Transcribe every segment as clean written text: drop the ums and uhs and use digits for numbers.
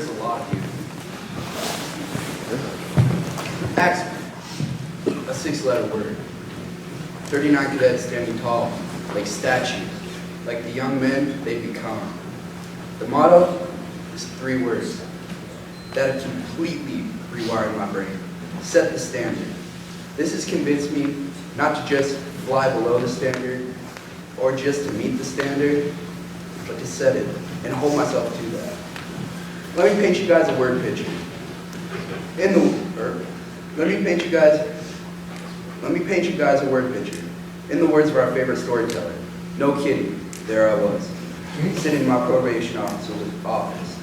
there's a lot of you. Axeman, a 6-letter word. 39 cadets standing tall, like statues, like the young men they become. The motto is 3 words that have completely rewired my brain. Set the standard. This has convinced me not to just fly below the standard or just to meet the standard, but to set it and hold myself to that. Let me paint you guys a word picture. Let me paint you guys a word picture. In the words of our favorite storyteller, no kidding, there I was, sitting in my probation officer's office.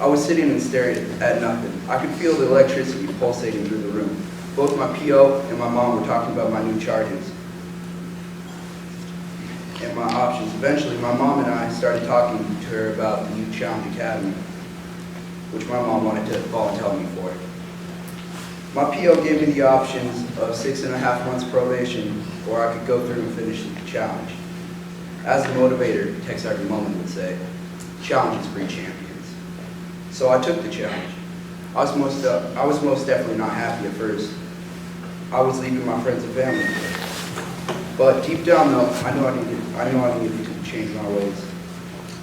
I was sitting and staring at nothing. I could feel the electricity pulsating through the room. Both my PO and my mom were talking about my new charges and my options. Eventually, my mom and I started talking to her about the Youth Challenge Academy, which my mom wanted to volunteer me for. My PO gave me the options of 6.5 months probation, or I could go through and finish the challenge. As the motivator, Tech Sergeant Mullen would say, challenges breed champions. So I took the challenge. I was most definitely not happy at first. I was leaving my friends and family. But deep down though, I knew I needed to change my ways.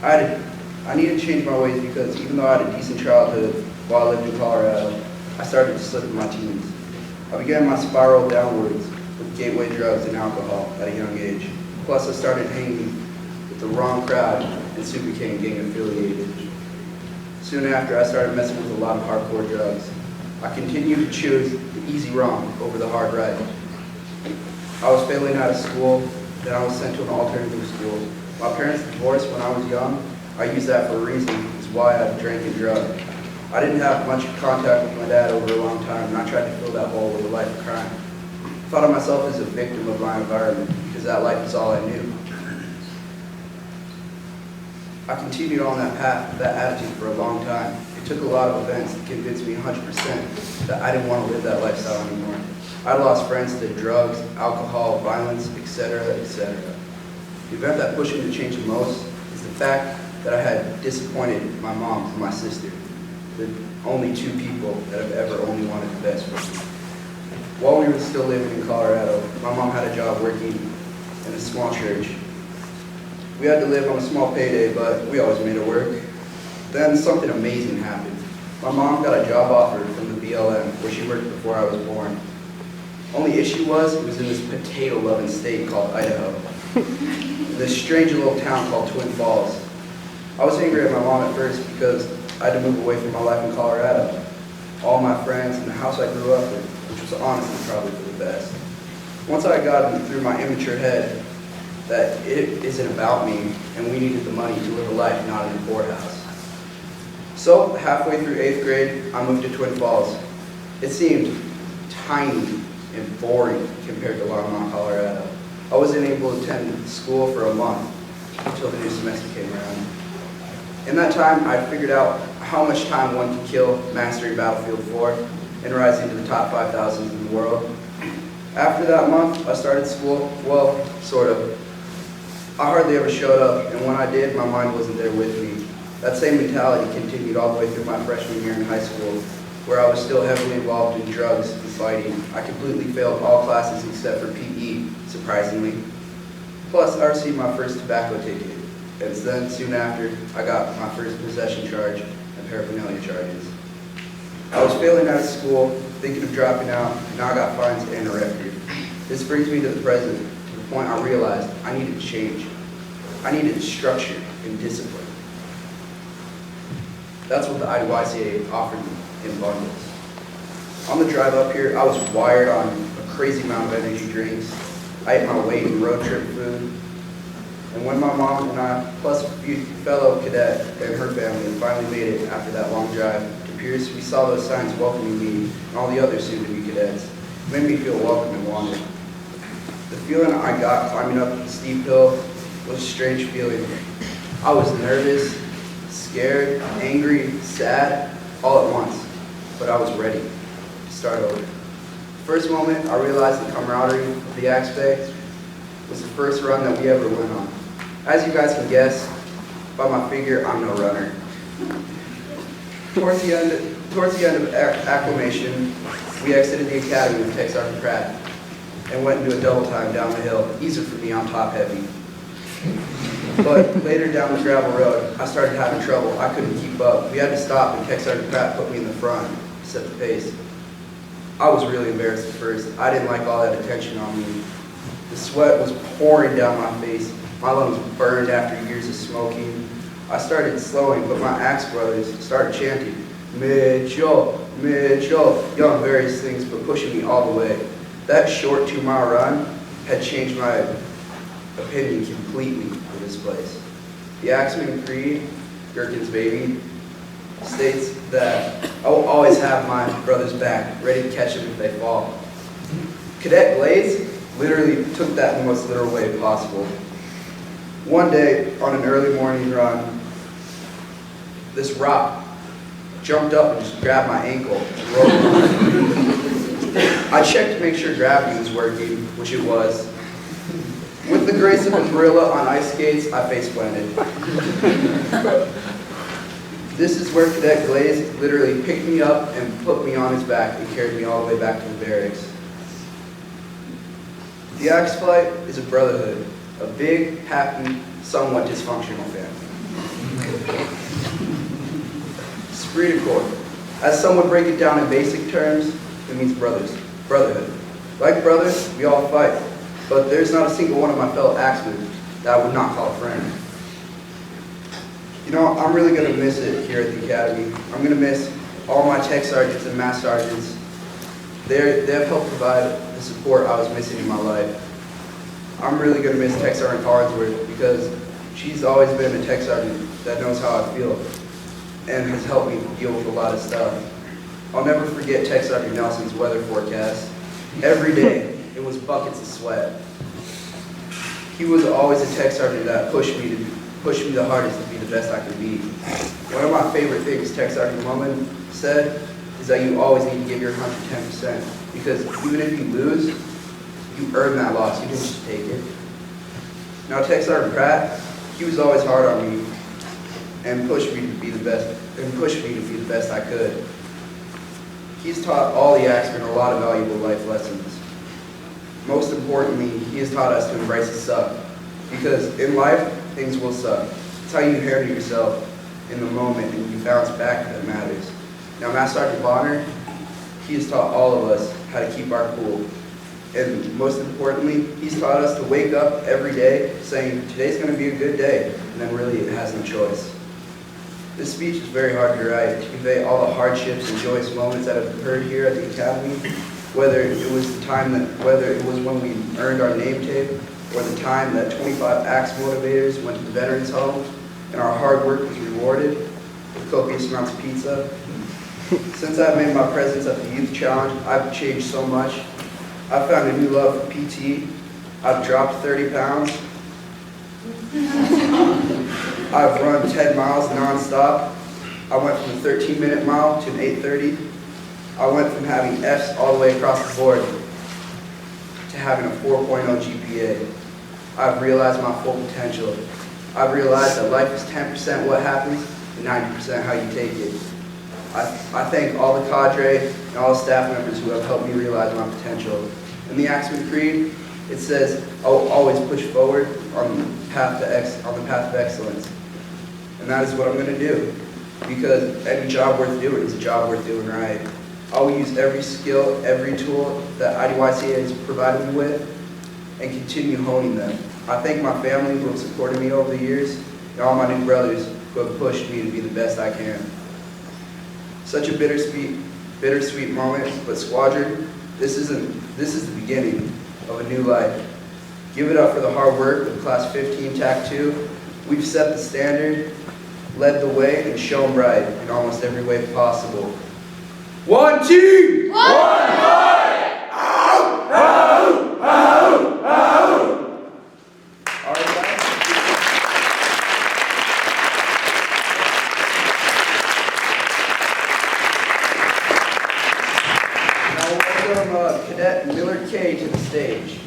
I needed to change my ways because even though I had a decent childhood while I lived in Colorado, I started to slip in my teens. I began my spiral downwards with gateway drugs and alcohol at a young age. Plus I started hanging with the wrong crowd and soon became gang affiliated. Soon after, I started messing with a lot of hardcore drugs. I continued to choose the easy wrong over the hard right. I was failing out of school, then I was sent to an alternative school. My parents divorced when I was young. I used that for a reason, is why I drank and drug. I didn't have much contact with my dad over a long time, and I tried to fill that hole with a life of crime. I thought of myself as a victim of my environment, because that life is all I knew. I continued on that path, that attitude for a long time. It took a lot of events to convince me 100% that I didn't want to live that lifestyle anymore. I lost friends to drugs, alcohol, violence, etc., etc. The event that pushed me to change the most is the fact that I had disappointed my mom and my sister, the only 2 people that have ever only wanted the best for me. While we were still living in Colorado, my mom had a job working in a small church. We had to live on a small payday, but we always made it work. Then something amazing happened. My mom got a job offer from the BLM, where she worked before I was born. Only issue was, it was in this potato-loving state called Idaho. This strange little town called Twin Falls. I was angry at my mom at first because I had to move away from my life in Colorado. All my friends and the house I grew up in, which was honestly probably for the best. Once I got through my immature head that it isn't about me and we needed the money to live a life not in a poorhouse. So halfway through 8th grade, I moved to Twin Falls. It seemed tiny and boring compared to Longmont, Colorado. I wasn't able to attend school for a month until the new semester came around. In that time, I figured out how much time one can kill mastering Battlefield 4 and rising to the top 5,000 in the world. After that month, I started school, well, sort of. I hardly ever showed up, and when I did, my mind wasn't there with me. That same mentality continued all the way through my freshman year in high school, where I was still heavily involved in drugs and fighting. I completely failed all classes except for PE, surprisingly. Plus, I received my first tobacco ticket. And then, soon after, I got my first possession charge and paraphernalia charges. I was failing out of school, thinking of dropping out, and now I got fines and a record. This brings me to the present, to the point I realized I needed to change. I needed structure and discipline. That's what the IYCA offered me in bundles. On the drive up here, I was wired on a crazy amount of energy drinks. I ate my weight in road trip food. And when my mom and I, plus a fellow cadet and her family, finally made it after that long drive to Pierce, we saw those signs welcoming me and all the other soon-to-be cadets. It made me feel welcome and wanted. The feeling I got climbing up the steep hill was a strange feeling. I was nervous, scared, angry, sad, all at once, but I was ready to start over. First moment, I realized the camaraderie of the Axe Bay was the first run that we ever went on. As you guys can guess, by my figure, I'm no runner. Towards the end of acclimation, we exited the academy with Tech Sergeant Pratt and went into a double time down the hill. Easier for me, I'm top heavy. But later down the gravel road, I started having trouble. I couldn't keep up. We had to stop and Tech Sergeant Pratt put me in the front, set the pace. I was really embarrassed at first. I didn't like all that attention on me. The sweat was pouring down my face. My lungs burned after years of smoking. I started slowing, but my axe brothers started chanting, Mitchell, Mitchell, yelling various things, but pushing me all the way. That short 2-mile run had changed my opinion completely of this place. The Axeman Creed, Gherkin's baby, states that I will always have my brother's back, ready to catch them if they fall. Cadet Blaze literally took that in the most literal way possible. One day, on an early morning run, this rock jumped up and just grabbed my ankle and rolled on. I checked to make sure gravity was working, which it was. With the grace of a gorilla on ice skates, I face planted. This is where Cadet Glaze literally picked me up and put me on his back and carried me all the way back to the barracks. The Axe Flight is a brotherhood, a big, happy, somewhat dysfunctional family. Esprit de corps. As some would break it down in basic terms, it means brotherhood. Like brothers, we all fight, but there's not a single one of my fellow axemen that I would not call a friend. You know, I'm really going to miss it here at the academy. I'm going to miss all my tech sergeants and mass sergeants. They have helped provide the support I was missing in my life. I'm really going to miss Tech Sergeant Farnsworth because she's always been a tech sergeant that knows how I feel and has helped me deal with a lot of stuff. I'll never forget Tech Sergeant Nelson's weather forecast. Every day, it was buckets of sweat. He was always a tech sergeant that pushed me the hardest to be the best I could be. One of my favorite things Tech Sergeant Mullin said is that you always need to give your 110% because even if you lose, you earn that loss. You didn't just take it. Now Tech Sergeant Pratt, he was always hard on me and pushed me to be the best I could. He's taught all the axemen a lot of valuable life lessons. Most importantly, he has taught us to embrace the suck. Because in life, things will suck. It's how you handle yourself in the moment and you bounce back that matters. Now, Master Sergeant Bonner, he has taught all of us how to keep our cool. And most importantly, he's taught us to wake up every day saying, today's going to be a good day, and then really it has no choice. This speech is very hard to write to convey all the hardships and joyous moments that have occurred here at the Academy, whether it was when we earned our name tape, or the time that 25 axe motivators went to the veterans' homes, and our hard work was rewarded with copious amounts of pizza. Since I've made my presence at the Youth Challenge, I've changed so much. I've found a new love for PT. I've dropped 30 pounds. I've run 10 miles nonstop. I went from a 13-minute mile to an 8:30. I went from having Fs all the way across the board to having a 4.0 GPA. I've realized my full potential. I've realized that life is 10% what happens and 90% how you take it. I thank all the cadre and all the staff members who have helped me realize my potential. In the Axeman Creed, it says, I will always push forward on the path of excellence. And that is what I'm going to do. Because any job worth doing is a job worth doing right. I will use every skill, every tool that IDYCA has provided me with, and continue honing them. I thank my family who have supported me over the years, and all my new brothers who have pushed me to be the best I can. Such a bittersweet moment, but Squadron, this is the beginning of a new life. Give it up for the hard work of Class 15 TAC 2. We've set the standard, led the way, and shone bright in almost every way possible. One team! One fight! Ow! Ow! Ow! Ow! All right, guys. Now we'll welcome Cadet Miller K to the stage.